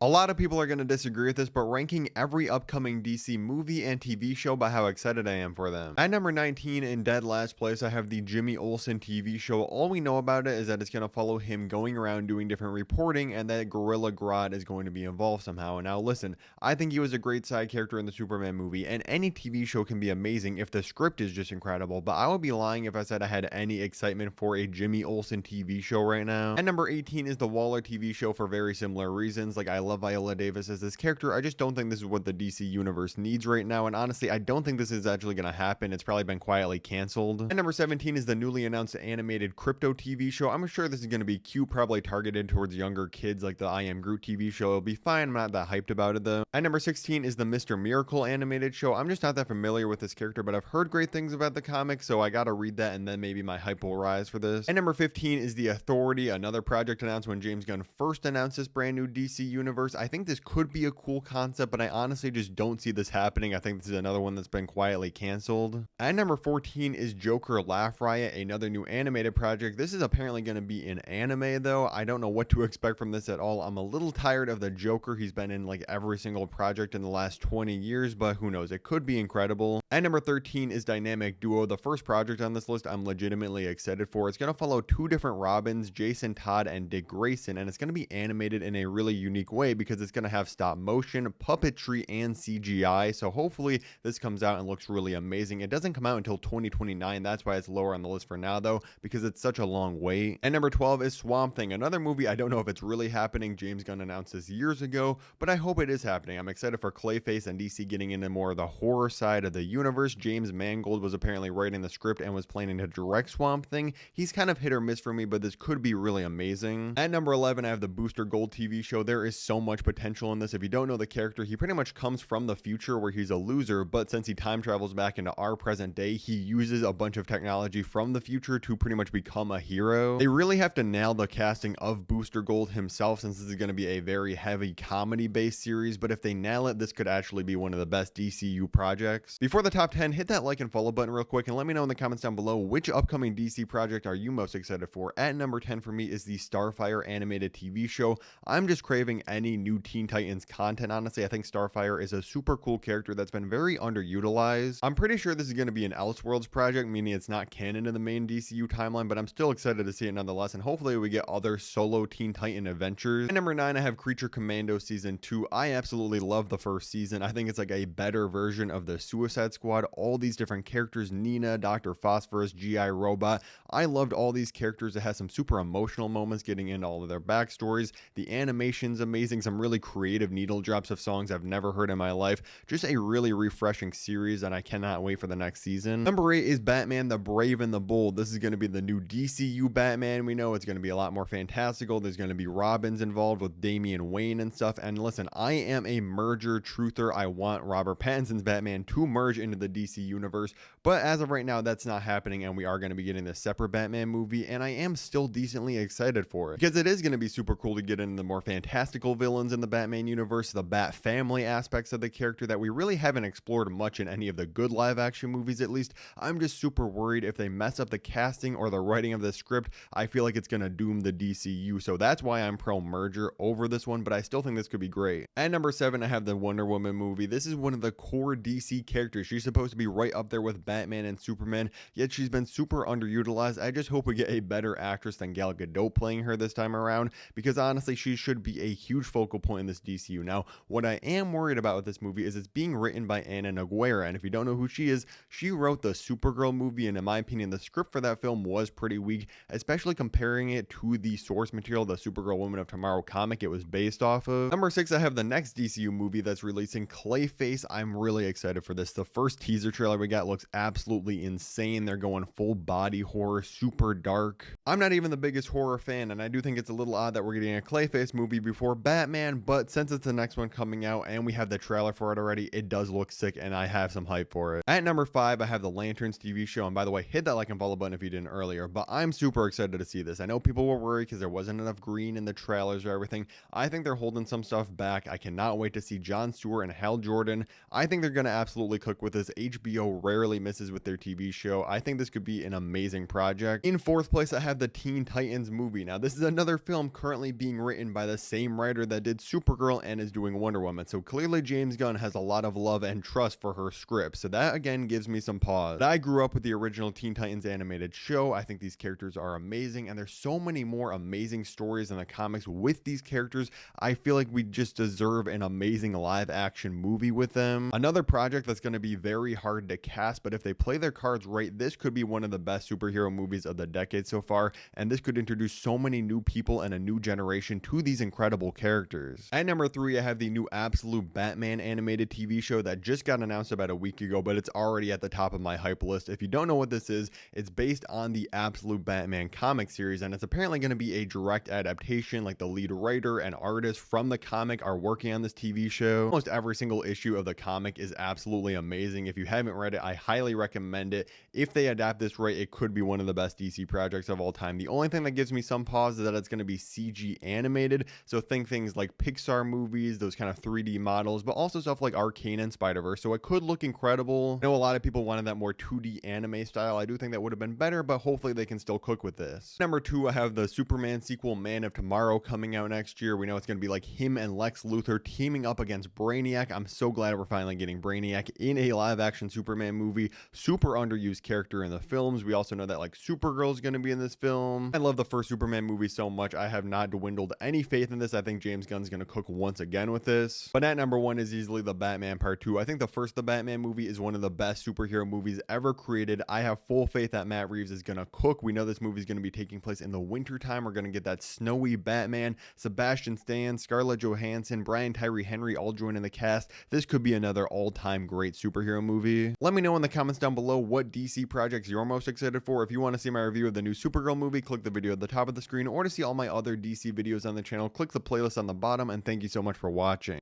A lot of people are going to disagree with this, but ranking every upcoming DC movie and TV show by how excited I am for them. At number 19, in dead last place, I have the Jimmy Olsen TV show. All we know about it is that it's going to follow him going around doing different reporting and that Gorilla Grodd is going to be involved somehow. And now listen, I think he was a great side character in the Superman movie, and any TV show can be amazing if the script is just incredible, but I would be lying if I said I had any excitement for a Jimmy Olsen TV show right now. At number 18 is the Waller TV show for very similar reasons. Like, I love Viola Davis as this character. I just don't think this is what the DC universe needs right now, and honestly, I don't think this is actually going to happen. It's probably been quietly canceled. And number 17 is the newly announced animated Crypto TV show. I'm sure this is going to be cute, probably targeted towards younger kids, like the I Am Groot TV show. It'll be fine. I'm not that hyped about it though. At number 16 is the Mr. Miracle animated show. I'm just not that familiar with this character, but I've heard great things about the comic, so I gotta read that and then maybe my hype will rise for this. And number 15 is The Authority, another project announced when James Gunn first announced this brand new DC universe. I think this could be a cool concept, but I honestly just don't see this happening. I think this is another one that's been quietly canceled. At number 14 is Joker Laugh Riot, another new animated project. This is apparently going to be an anime though. I don't know what to expect from this at all. I'm a little tired of the Joker. He's been in like every single project in the last 20 years, but who knows? It could be incredible. At number 13 is Dynamic Duo, the first project on this list I'm legitimately excited for. It's going to follow two different Robins, Jason Todd and Dick Grayson, and it's going to be animated in a really unique way because it's going to have stop motion, puppetry, and CGI. So hopefully this comes out and looks really amazing. It doesn't come out until 2029. That's why it's lower on the list for now though, because it's such a long wait. And number 12 is Swamp Thing, another movie I don't know if it's really happening. James Gunn announced this years ago, but I hope it is happening. I'm excited for Clayface and DC getting into more of the horror side of the universe. James Mangold was apparently writing the script and was planning to direct Swamp Thing. He's kind of hit or miss for me, but this could be really amazing. At number 11, I have the Booster Gold TV show. There is so much potential in this. If you don't know the character, he pretty much comes from the future where he's a loser, but since he time travels back into our present day, he uses a bunch of technology from the future to pretty much become a hero. They really have to nail the casting of Booster Gold himself, since this is going to be a very heavy comedy based series, but if they nail it, this could actually be one of the best DCU projects. Before the top 10, hit that like and follow button real quick and let me know in the comments down below which upcoming DC project are you most excited for. At number 10 for me is the Starfire animated TV show. I'm just craving any new Teen Titans content. Honestly, I think Starfire is a super cool character that's been very underutilized. I'm pretty sure this is going to be an Elseworlds project, meaning it's not canon to the main DCU timeline, but I'm still excited to see it nonetheless, and hopefully we get other solo Teen Titan adventures. At number 9, I have Creature Commando Season 2. I absolutely love the first season. I think it's like a better version of the Suicide Squad. All these different characters, Nina, Dr. Phosphorus, G.I. Robot. I loved all these characters. It has some super emotional moments getting into all of their backstories. The animation's amazing. Some really creative needle drops of songs I've never heard in my life. Just a really refreshing series, and I cannot wait for the next season. Number 8 is Batman the Brave and the Bold. This is going to be the new DCU Batman. We know it's going to be a lot more fantastical. There's going to be Robins involved with Damian Wayne and stuff. And listen, I am a merger truther. I want Robert Pattinson's Batman to merge into the DC universe, but as of right now, that's not happening, and we are going to be getting this separate Batman movie, and I am still decently excited for it because it is going to be super cool to get into the more fantastical villains in the Batman universe, the Bat family aspects of the character that we really haven't explored much in any of the good live action movies. At least I'm just super worried if they mess up the casting or the writing of the script. I feel like it's going to doom the DCU, so that's why I'm pro merger over this one, but I still think this could be great. At number 7, I have the Wonder Woman movie. This is one of the core DC characters. She's supposed to be right up there with Batman and Superman, yet she's been super underutilized. I just hope we get a better actress than Gal Gadot playing her this time around, because honestly, she should be a huge focal point in this DCU. Now, what I am worried about with this movie is it's being written by Anna Nogueira, and if you don't know who she is, she wrote the Supergirl movie, and in my opinion, the script for that film was pretty weak, especially comparing it to the source material, the Supergirl Woman of Tomorrow comic it was based off of. Number 6, I have the next DCU movie that's releasing, Clayface. I'm really excited for this. The first teaser trailer we got looks absolutely insane. They're going full body horror, super dark. I'm not even the biggest horror fan, and I do think it's a little odd that we're getting a Clayface movie before Batman, but since it's the next one coming out and we have the trailer for it already, it does look sick, and I have some hype for it. At number 5, I have the Lanterns TV show, and by the way, hit that like and follow button if you didn't earlier, but I'm super excited to see this. I know people were worried because there wasn't enough green in the trailers or everything. I think they're holding some stuff back. I cannot wait to see Jon Stewart and Hal Jordan. I think they're going to absolutely cook with this. HBO rarely misses with their TV show. I think this could be an amazing project. In 4th place, I have the Teen Titans movie. Now, this is another film currently being written by the same writer that did Supergirl and is doing Wonder Woman. So clearly James Gunn has a lot of love and trust for her script. So that again gives me some pause. But I grew up with the original Teen Titans animated show. I think these characters are amazing, and there's so many more amazing stories in the comics with these characters. I feel like we just deserve an amazing live action movie with them. Another project that's going to be very hard to cast, but if they play their cards right, this could be one of the best superhero movies of the decade so far, and this could introduce so many new people and a new generation to these incredible characters. At number 3, I have the new Absolute Batman animated TV show that just got announced about a week ago, but it's already at the top of my hype list. If you don't know what this is, it's based on the Absolute Batman comic series, and it's apparently going to be a direct adaptation. Like, the lead writer and artist from the comic are working on this TV show. Almost every single issue of the comic is absolutely amazing. If you haven't read it, I highly recommend it. If they adapt this right, it could be one of the best DC projects of all time. The only thing that gives me some pause is that it's going to be CG animated, so think things like Pixar movies, those kind of 3D models, but also stuff like Arcane and Spider-Verse, so it could look incredible. I know a lot of people wanted that more 2D anime style. I do think that would have been better, but hopefully they can still cook with this. Number 2, I have the Superman sequel Man of Tomorrow coming out next year. We know it's going to be like him and Lex Luthor teaming up against Brainiac. I'm so glad we're finally getting Brainiac in a live action Superman movie. Super underused character in the films. We also know that like Supergirl is going to be in this film. I love the first Superman movie so much. I have not dwindled any faith in this. I think James Gunn's going to cook once again with this. But at number 1 is easily the Batman Part 2. I think the first The Batman movie is one of the best superhero movies ever created. I have full faith that Matt Reeves is going to cook. We know this movie is going to be taking place in the winter time. We're going to get that snowy Batman, Sebastian Stan, Scarlett Johansson, Brian Tyree Henry all joining the cast. This could be another all-time great superhero movie. Let me know in the comments down below what DC projects you're most excited for. If you want to see my review of the new Supergirl movie, click the video at the top of the screen, or to see all my other DC videos on the channel, click the playlist on the bottom, and thank you so much for watching.